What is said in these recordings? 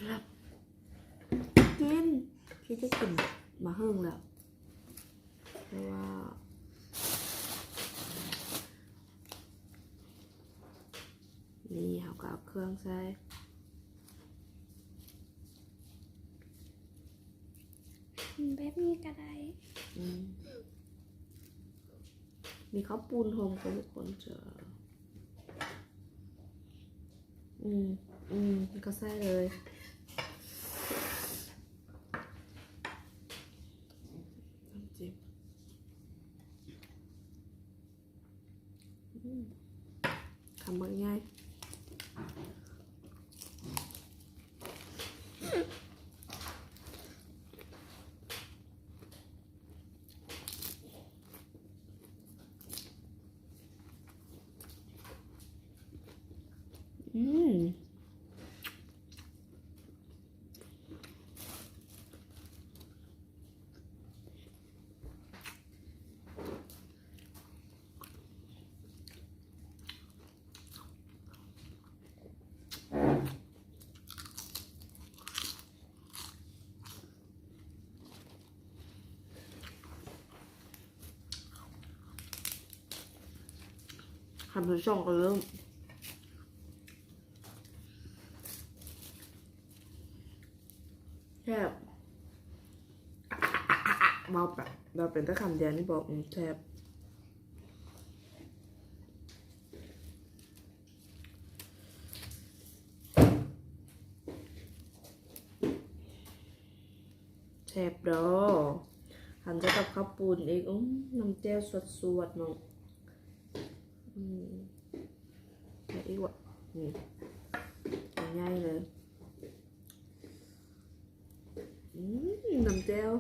รับกินพี่จะกินมาเฮิ่งแล้วเพราะว่านี่เขาก็เอาเครื่องใส่แบบนี้ก็ได้มีข้าวปูนโฮมของทุกคนเจอก็ใส่เลยจิ้มทำมันง่ายทำเป็นช่องก็เริ่มแซ่บมาแบบเราเป็นตะคำเดียวนี่บอกแซ่บแซ่บดอหันจะกับข้าวปูนอีกน้ำเจียวสวดๆเนาะอะไรอีกวะง่ายเลยน้ำเจียว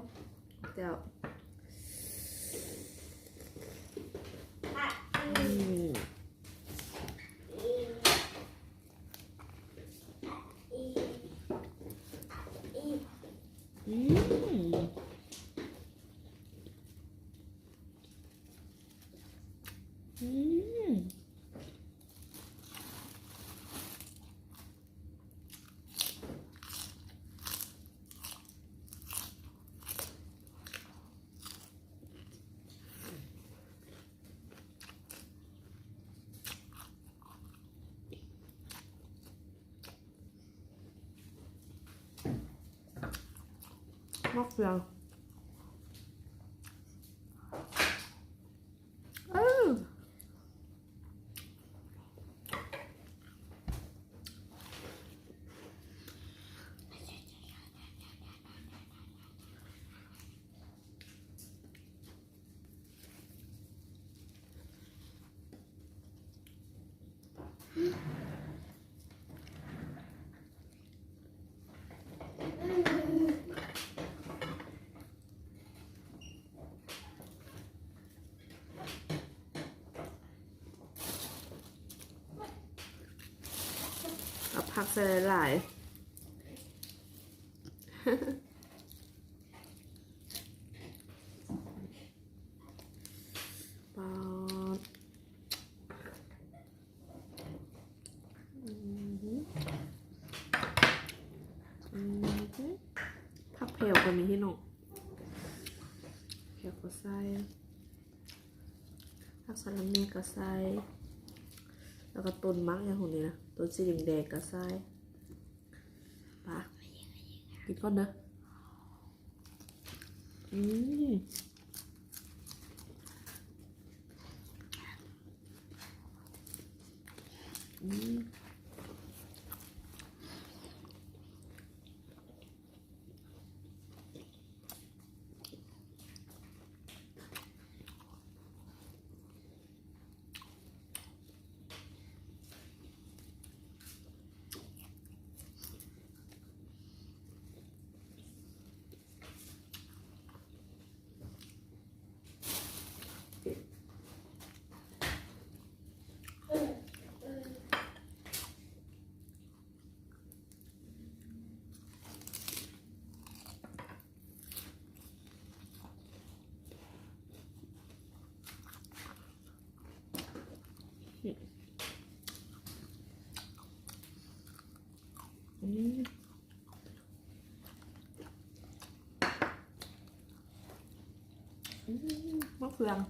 มากเลยเอาผักใส่หลายปอดผักแผ่วก็มีที่หนกแผ่วก็ใส่ผักสลัดเมก็ใส่แล้วก็ต้นมักอย่างของนี้นะต้นสีแดงก็ใส่ปะกินก่อนนะ เครื่อง